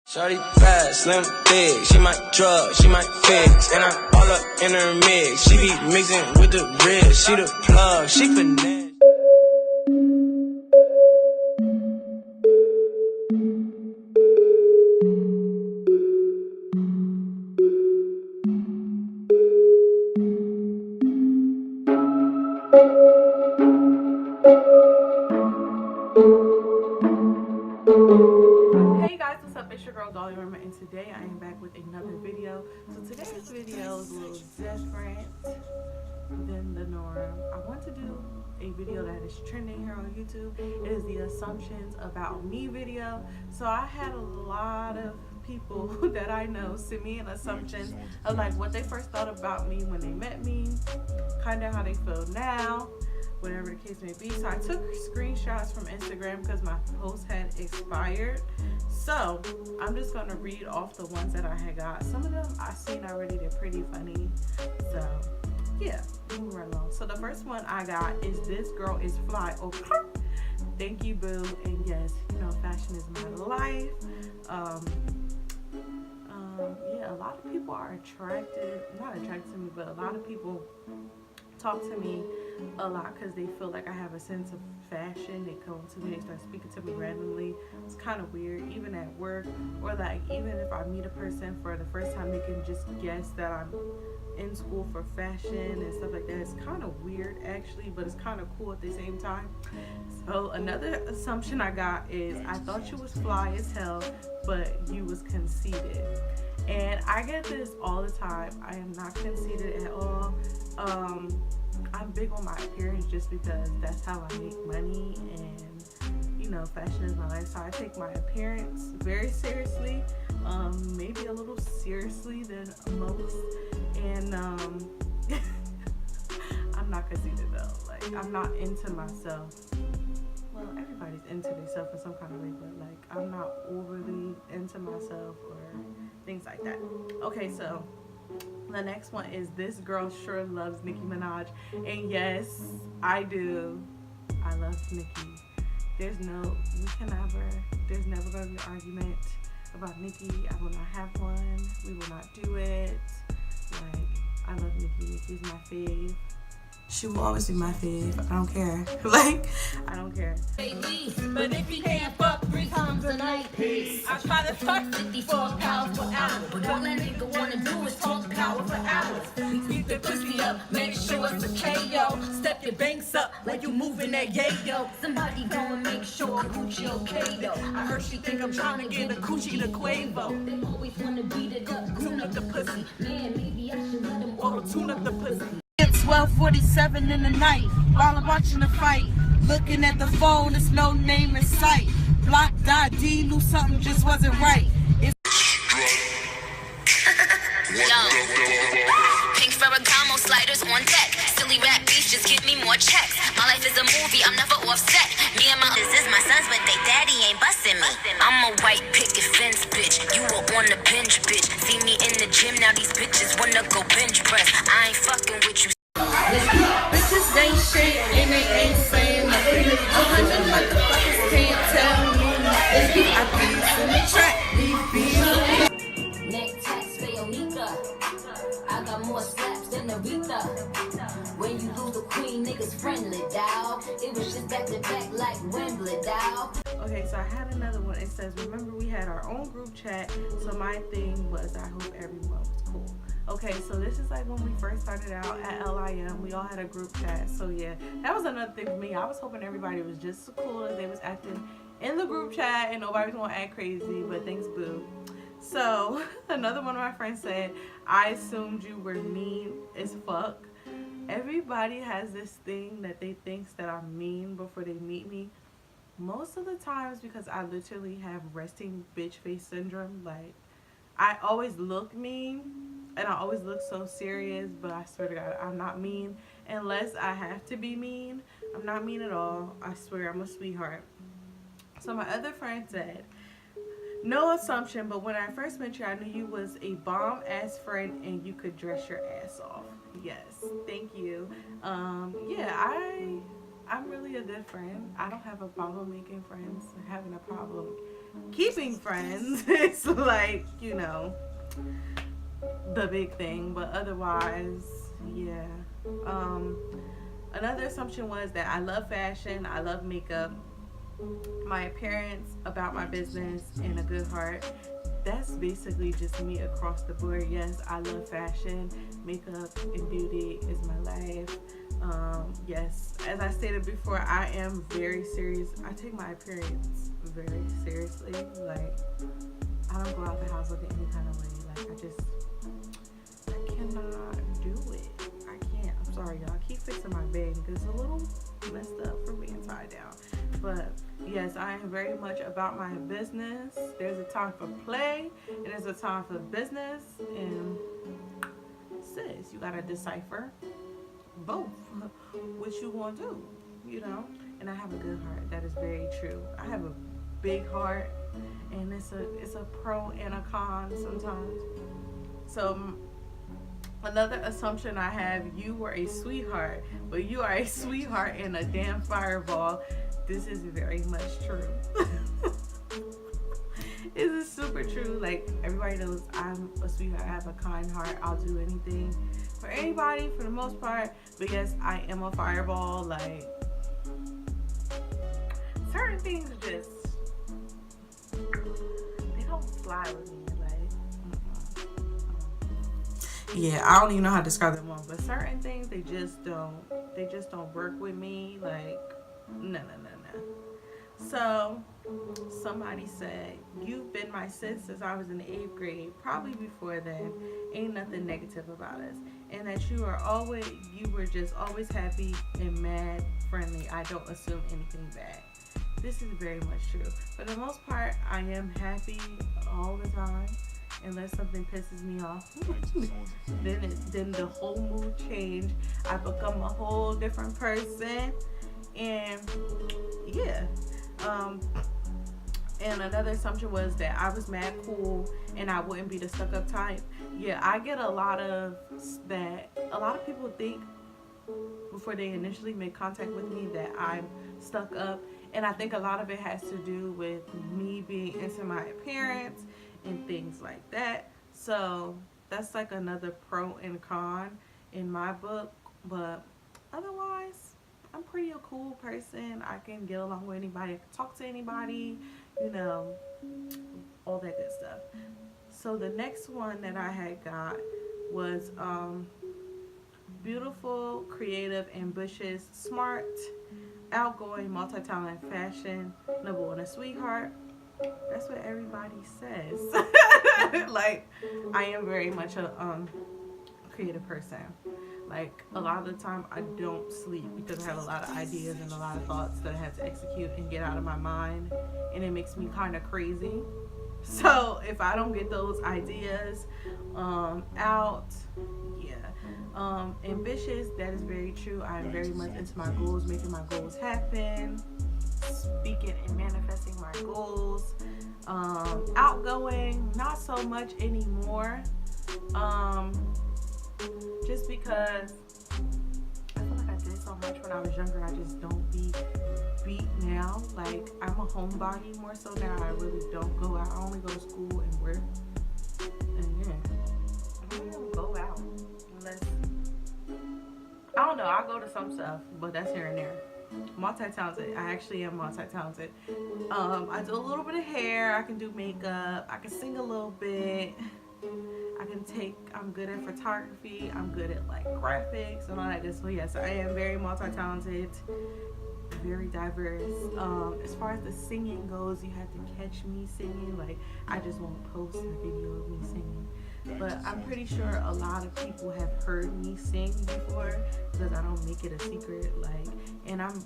Shawty bad, slim, thick, she might drug, she might fix, and I'm all up in her mix. She be mixing with the wrist, she the plug, she finesse. Hey guys, what's up? It's your girl Dolly-Raman, and today I am back with another video. So today's video is a little different than the norm. I want to do a video that is trending here on YouTube. It is the assumptions about me video. So I had a lot of people that I know send me an assumptions of like what they first thought about me when they met me, kind of how they feel now, whatever the case may be. So I took screenshots from Instagram because my post had expired. So I'm just gonna read off the ones that I had got. Some of them I've seen already, they're pretty funny. So yeah, move right along. So the first one I got is, "This girl is fly." Okay, thank you, boo. And yes, you know, fashion is my life. Yeah, a lot of people are not attracted to me, but a lot of people talk to me a lot because they feel like I have a sense of fashion. They come to me, they start speaking to me randomly. It's kind of weird, even at work, or like even if I meet a person for the first time, they can just guess that I'm in school for fashion and stuff like that. It's kind of weird actually, but it's kind of cool at the same time. So another assumption I got is, "I thought you was fly as hell, but you was conceited." And I get this all the time. I am not conceited at all. I'm big on my appearance just because that's how I make money, and you know, fashion is my life. So I take my appearance very seriously, maybe a little seriously than most. And I'm not conceited though. Like, I'm not into myself. Well, everybody's into themselves in some kind of way, but like, I'm not overly into myself or things like that. Okay, so the next one is, "This girl sure loves Nicki Minaj." And yes, I do. I love Nicki. There's never going to be an argument about Nicki. I will not have one. We will not do it. Like, I love Nicki. Nicki's my fave. She will always be my fave. I don't care. Like, I don't care. But if he can't fuck 3 times a night, I try to fuck 54 pounds per hour. But all that nigga wanna do is talk power for hours. Beat the pussy up, make sure it's a KO. Step your banks up like you moving that yayo. Somebody go and make sure Gucci okay yo. I heard she think I'm trying to get a coochie to Quavo. They always wanna beat it up, tune up the pussy. Man, maybe I should let them auto tune up the pussy. 12:47 in the night, while I'm watching the fight, looking at the phone, there's no name in sight. Block.D knew something just wasn't right. Pink Ferragamo sliders on deck. Silly rap beats just give me more checks. My life is a movie, I'm never offset. Me and my this is my sons, but they daddy ain't busting me. I'm a white picket fence bitch. You were on the bench, bitch. See me in the gym, now these bitches wanna go bench press. I ain't fucking with you. Bitches ain't shit and they ain't saying nothing. 100 motherfuckers can't tell me nothing. I beats in the track, beat. Neck tax, Fayonika. I got more slaps than Aretha. When you lose the queen, niggas friendly, dawg. It was just back to back like Wembley, dawg. Okay, so I had another one. It says, "Remember we had our own group chat, so my thing was I hope everyone was cool." Okay, so this is like when we first started out at LIM, we all had a group chat. So yeah, that was another thing for me. I was hoping everybody was just as cool as they was acting in the group chat and nobody was gonna act crazy, but thanks, boo. So another one of my friends said, "I assumed you were mean as fuck." Everybody has this thing that they thinks that I'm mean before they meet me. Most of the times, because I literally have resting bitch face syndrome. Like, I always look mean and I always look so serious, but I swear to God, I'm not mean unless I have to be mean. I'm not mean at all. I swear, I'm a sweetheart. So my other friend said, "No assumption, but when I first met you, I knew you was a bomb-ass friend and you could dress your ass off." Yes, thank you. Yeah, I'm really a good friend. I don't have a problem making friends or having a problem keeping friends is like, you know, the big thing. But otherwise, yeah. Another assumption was that I love fashion, I love makeup, my appearance, about my business, and a good heart. That's basically just me across the board. Yes, I love fashion, makeup, and beauty is my life. Yes, as I stated before, I am very serious. I take my appearance very seriously. Like, I don't go out the house looking any kind of way. Like, I cannot do it. I can't. I'm sorry, y'all. I keep fixing my bag because it's a little messed up for being tied down. But yes, I am very much about my business. There's a time for play and there's a time for business. And sis, you gotta decipher both what you want to do, you know. And I have a good heart. That is very true. I have a big heart, and it's a pro and a con sometimes. So another assumption I have: you were a sweetheart, but you are a sweetheart and a damn fireball. This is very much true. This is super true. Like, everybody knows I'm a sweetheart. I have a kind heart. I'll do anything for anybody for the most part. But yes, I am a fireball. Like, certain things just, they don't fly with me. Like, yeah, I don't even know how to describe them all. But certain things, they just don't work with me. Like, no. So somebody said, you've been my sis since I was in the 8th grade, probably before then. Ain't nothing negative about us. And that you were just always happy and mad friendly. I don't assume anything bad. This is very much true. For the most part, I am happy all the time. Unless something pisses me off, then the whole mood change. I become a whole different person. And yeah. And another assumption was that I was mad cool and I wouldn't be the stuck up type. Yeah, I get a lot of that. A lot of people think before they initially make contact with me that I'm stuck up, and I think a lot of it has to do with me being into my appearance and things like that. So that's like another pro and con in my book. But otherwise, I'm pretty a cool person. I can get along with anybody. I can talk to anybody, you know, all that good stuff. So the next one that I had got was beautiful, creative, ambitious, smart, outgoing, multi-talent, fashion, number one, a sweetheart. That's what everybody says. Like, I am very much a creative person. Like, a lot of the time I don't sleep because I have a lot of ideas and a lot of thoughts that I have to execute and get out of my mind, and it makes me kind of crazy. So if I don't get those ideas out, yeah. Ambitious, that is very true. I am very much into my goals, making my goals happen, speaking and manifesting my goals. Outgoing, not so much anymore. Just because I feel like I did so much when I was younger, I just don't be beat now. Like, I'm a homebody more so now. I really don't go out. I only go to school and work. And yeah, I don't even go out unless, I don't know, I go to some stuff, but that's here and there. Multi-talented. I actually am multi-talented. I do a little bit of hair. I can do makeup. I can sing a little bit. I'm good at photography. I'm good at like graphics and all that good stuff. So yes, I am very multi-talented, very diverse. As far as the singing goes, you have to catch me singing. Like, I just won't post a video of me singing. But I'm pretty sure a lot of people have heard me sing before because I don't make it a secret. Like, and I'm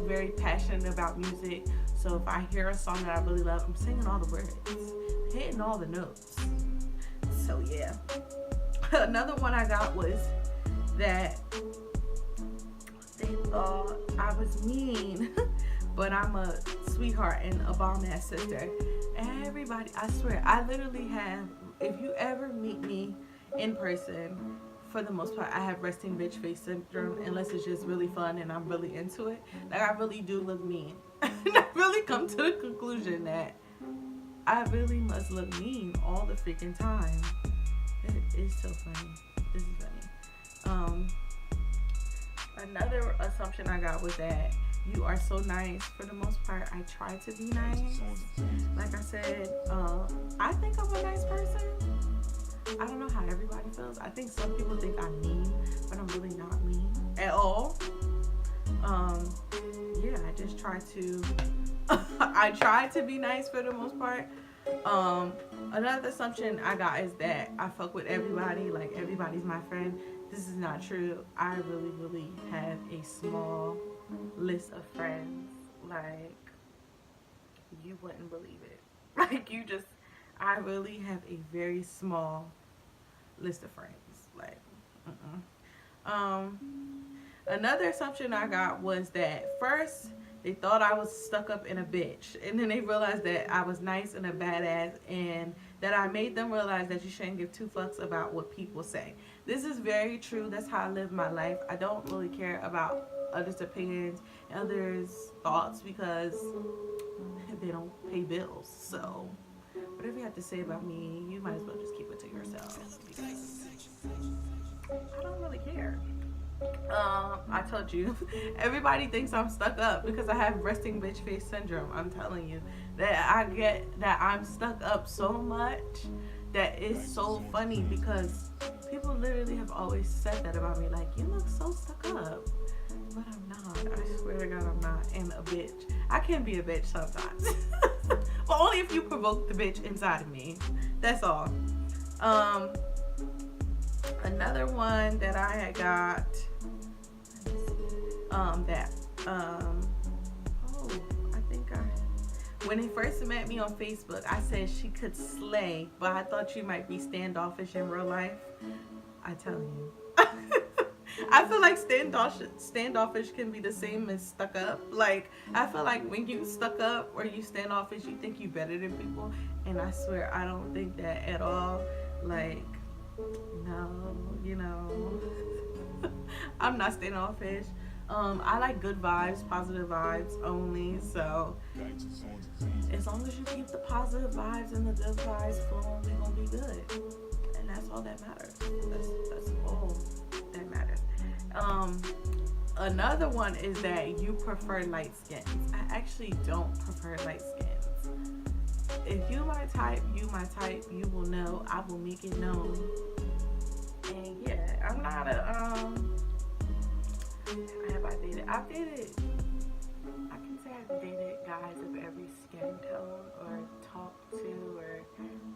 very passionate about music. So if I hear a song that I really love, I'm singing all the words, hitting all the notes. So yeah. Another one I got was that they thought I was mean, but I'm a sweetheart and a bomb-ass sister. Everybody, I swear, I literally have, if you ever meet me in person, for the most part, I have resting bitch face syndrome, unless it's just really fun and I'm really into it. Like, I really do look mean. And I really come to the conclusion that I really must look mean all the freaking time. It is so funny. This is funny. Another assumption I got was that you are so nice. For the most part, I try to be nice. Like I said, I think I'm a nice person. I don't know how everybody feels. I think some people think I'm mean, but I'm really not mean at all. Yeah, I just try to I try to be nice for the most part. Another assumption I got is that I fuck with everybody, like everybody's my friend. This is not true. I really have a small list of friends. Like, you wouldn't believe it. Like, I really have a very small list of friends. Like, another assumption I got was that first they thought I was stuck up in a bitch, and then they realized that I was nice and a badass, and that I made them realize that you shouldn't give two fucks about what people say. This is very true. That's how I live my life. I don't really care about others' opinions, others' thoughts, because they don't pay bills. So whatever you have to say about me, you might as well just keep it to yourself, because I don't really care. I told you, everybody thinks I'm stuck up because I have resting bitch face syndrome. I'm telling you that I get that I'm stuck up so much that it's so funny, because people literally have always said that about me. Like, you look so stuck up. But I'm not. I swear to God, I'm not. And a bitch. I can be a bitch sometimes. But only if you provoke the bitch inside of me. That's all. Another one that I had got, when he first met me on Facebook, I said she could slay, but I thought she might be standoffish in real life. I tell you. I feel like standoffish can be the same as stuck up. Like, I feel like when you stuck up or you standoffish, you think you better than people. And I swear, I don't think that at all. Like, no, you know, I'm not standoffish. I like good vibes, positive vibes only. So as long as you keep the positive vibes and the good vibes flowing, we're gonna be good. And that's all that matters. That's all that matters. Another one is that you prefer light skins. I actually don't prefer light skins. If you my type, you will know. I will make it known. And yeah, I'm not a I've dated, I can say I've dated guys of every skin tone or talked to or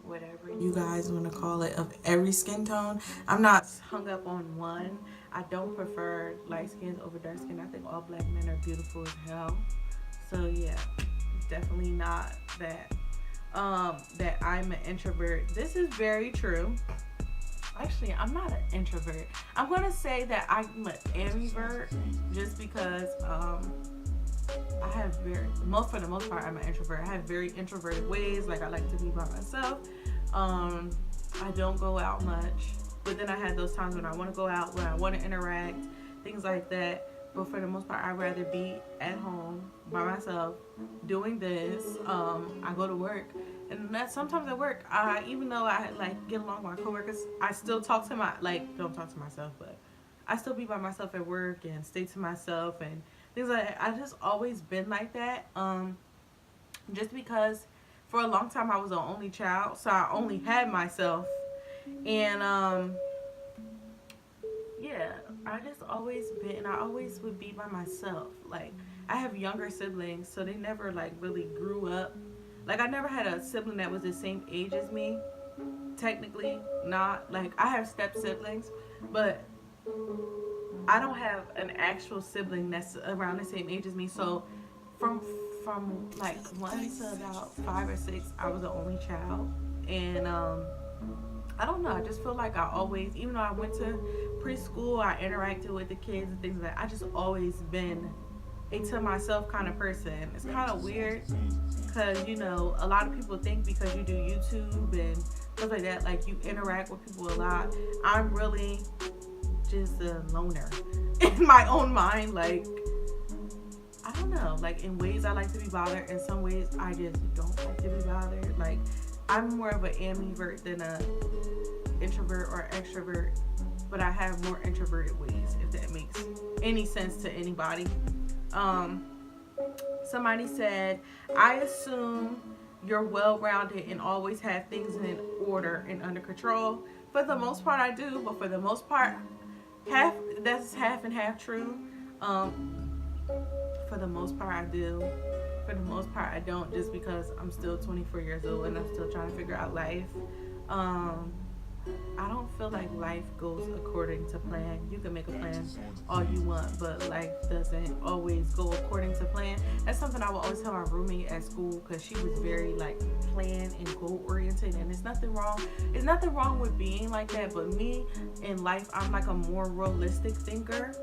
whatever you guys want to call it, of every skin tone. I'm not hung up on one. I don't prefer light skins over dark skin. I think all black men are beautiful as hell. So yeah, it's definitely not that that I'm an introvert. This is very true. Actually, I'm not an introvert. I'm gonna say that I'm an ambivert, just because I have for the most part, I'm an introvert. I have very introverted ways. Like, I like to be by myself. I don't go out much, but then I have those times when I want to go out, when I want to interact, things like that. But for the most part, I'd rather be at home by myself doing this. I go to work, and that sometimes at work, even though I like get along with my coworkers, I still talk to don't talk to myself, but I still be by myself at work and stay to myself and things like that. I've just always been like that. Just because for a long time I was the only child, so I only had myself, and yeah, I always would be by myself. Like, I have younger siblings, so they never like really grew up. Like, I never had a sibling that was the same age as me. Technically, not. Like, I have step siblings, but I don't have an actual sibling that's around the same age as me. So from like 1 to about 5 or 6, I was the only child. And I don't know, I just feel like I always, even though I went to preschool, I interacted with the kids and things like that, I just always been a to myself kind of person. It's kind of weird, because, you know, a lot of people think because you do YouTube and stuff like that, like, you interact with people a lot. I'm really just a loner in my own mind. Like, I don't know, like in ways I like to be bothered, in some ways I just don't like to be bothered. Like I'm more of an ambivert than a introvert or extrovert, but I have more introverted ways, if that makes any sense to anybody. Somebody said, I assume you're well-rounded and always have things in order and under control. For the most part I do, but for the most part that's half and half true. For the most part I do. For the most part I don't, just because I'm still 24 years old and I'm still trying to figure out life. I don't feel like life goes according to plan. You can make a plan all you want, but life doesn't always go according to plan. That's something I will always tell my roommate at school, because she was very like plan and goal oriented, and there's nothing wrong. There's nothing wrong with being like that, but me in life, I'm like a more realistic thinker.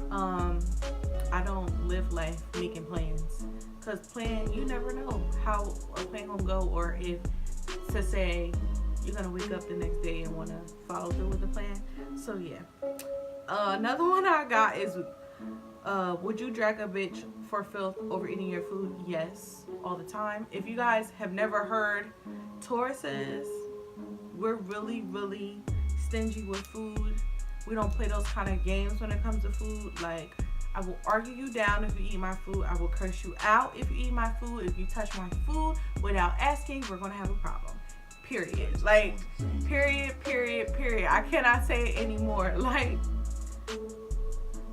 I don't live life making plans, because you never know how a plan gonna go, or if to say you're gonna wake up the next day and want to follow through with the plan. So yeah. Another one I got is, would you drag a bitch for filth over eating your food? Yes, all the time. If you guys have never heard, Tauruses, we're really, really stingy with food. We don't play those kind of games when it comes to food. Like, I will argue you down if you eat my food. I will curse you out if you eat my food. If you touch my food without asking, we're gonna have a problem. Period. Like, period. I cannot say it anymore. Like,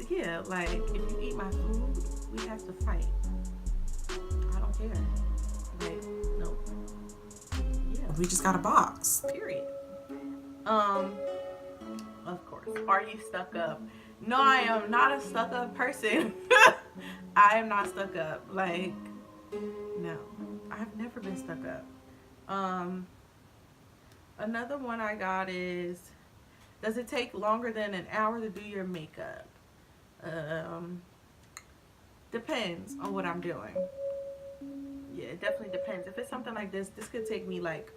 yeah, like, if you eat my food, we have to fight. I don't care. Like, no. Yeah. We just got a box. Period. Of course. Are you stuck up? No, I am not a stuck up person. I am not stuck up. Like, no. I've never been stuck up. Another one I got is, does it take longer than an hour to do your makeup? Depends on what I'm doing. Yeah, it definitely depends. If it's something like this could take me like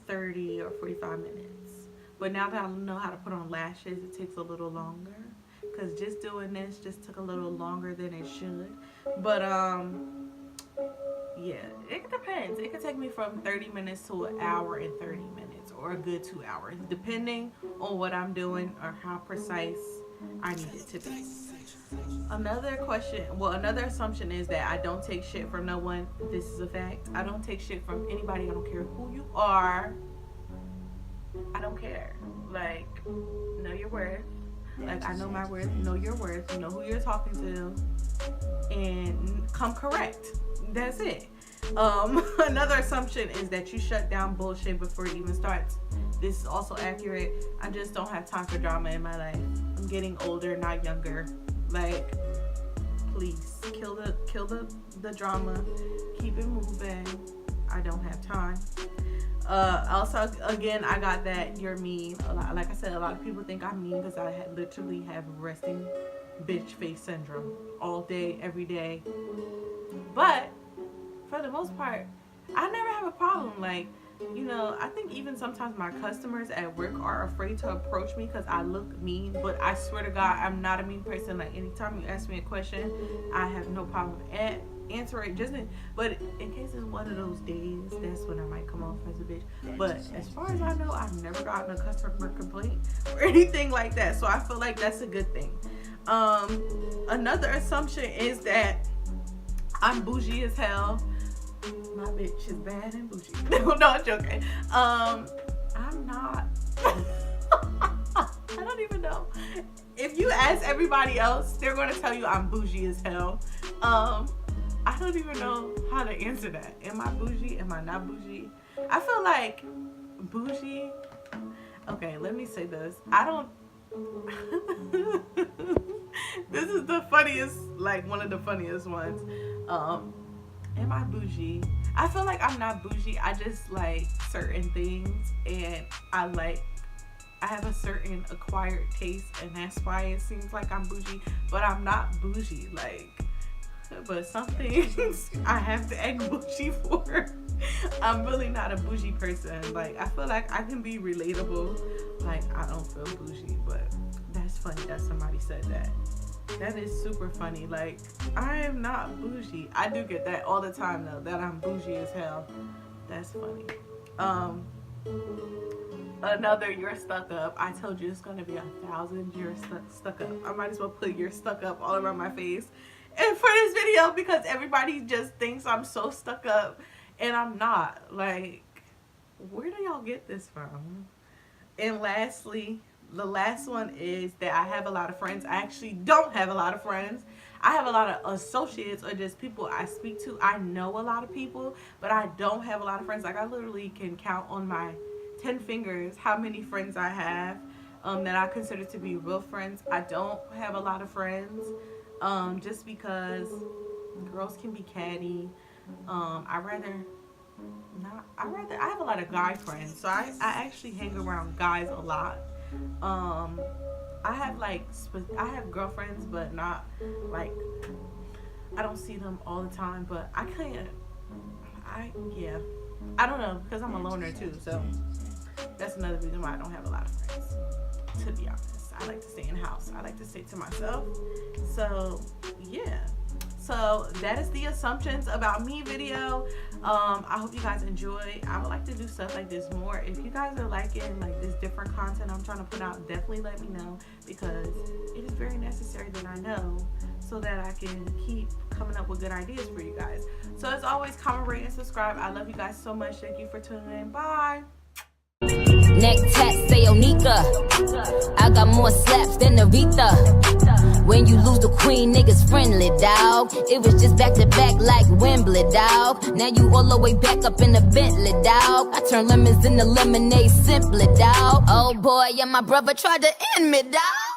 30 or 45 minutes. But now that I know how to put on lashes, it takes a little longer. Because just doing this just took a little longer than it should. But, yeah, it depends. It could take me from 30 minutes to an hour and 30 minutes, or a good 2 hours, depending on what I'm doing or how precise I need it to be. Another assumption is that I don't take shit from no one. This is a fact. I don't take shit from anybody. I don't care who you are. I don't care. Like, know your worth. Like, I know my worth. Know your worth. You know who you're talking to. And come correct. That's it. Another assumption is that you shut down bullshit before it even starts. This is also accurate. I just don't have time for drama in my life. I'm getting older, not younger. Like, please kill the drama. Keep it moving. I don't have time. Also, again, I got that you're mean. Like I said, a lot of people think I'm mean because I literally have resting bitch face syndrome all day, every day. But for the most part, I never have a problem. Like, you know, I think even sometimes my customers at work are afraid to approach me because I look mean, but I swear to God, I'm not a mean person. Like, anytime you ask me a question, I have no problem answer it. But in case it's one of those days, that's when I might come off as a bitch. But as far as I know, I've never gotten a customer complaint or anything like that. So I feel like that's a good thing. Another assumption is that I'm bougie as hell. My bitch is bad and bougie. No, I'm joking. I'm not. I don't even know. If you ask everybody else, they're going to tell you I'm bougie as hell. I don't even know how to answer that. Am I bougie? Am I not bougie? I feel like bougie. Okay, let me say this. I don't. This is the funniest, like one of the funniest ones. Am I bougie? I feel like I'm not bougie. I just like certain things, and I have a certain acquired taste, and that's why it seems like I'm bougie. But I'm not bougie. Like, but some things I have to act bougie for. I'm really not a bougie person. Like, I feel like I can be relatable. Like, I don't feel bougie, but that's funny that somebody said that. That is super funny. Like, I am not bougie. I do get that all the time though, that I'm bougie as hell. That's funny. Another "you're stuck up." I told you it's gonna be 1,000 "you're stuck up." I might as well put "you're stuck up" all around my face and for this video, because everybody just thinks I'm so stuck up and I'm not. Like, where do y'all get this from? And lastly, the last one is that I have a lot of friends. I actually don't have a lot of friends. I have a lot of associates or just people I speak to. I know a lot of people, but I don't have a lot of friends. Like, I literally can count on my 10 fingers how many friends I have that I consider to be real friends. I don't have a lot of friends just because girls can be catty. I have a lot of guy friends, so I actually hang around guys a lot. I have girlfriends, but not like, I don't see them all the time, but I don't know, because I'm a loner too, so that's another reason why I don't have a lot of friends, to be honest. I like to stay in the house. I like to stay to myself. So yeah, so that is the assumptions about me video. I hope you guys enjoy. I would like to do stuff like this more. If you guys are liking like this different content I'm trying to put out, definitely let me know, because it is very necessary that I know, so that I can keep coming up with good ideas for you guys. So as always, comment, rate, and subscribe. I love you guys so much. Thank you for tuning in. Bye. Neck tat, say Onika. I got more slaps than Aretha. When you lose the queen, niggas friendly, dawg. It was just back to back like Wembley, dawg. Now you all the way back up in the Bentley, dawg. I turn lemons into lemonade simply, dawg. Oh boy, yeah, my brother tried to end me, dawg.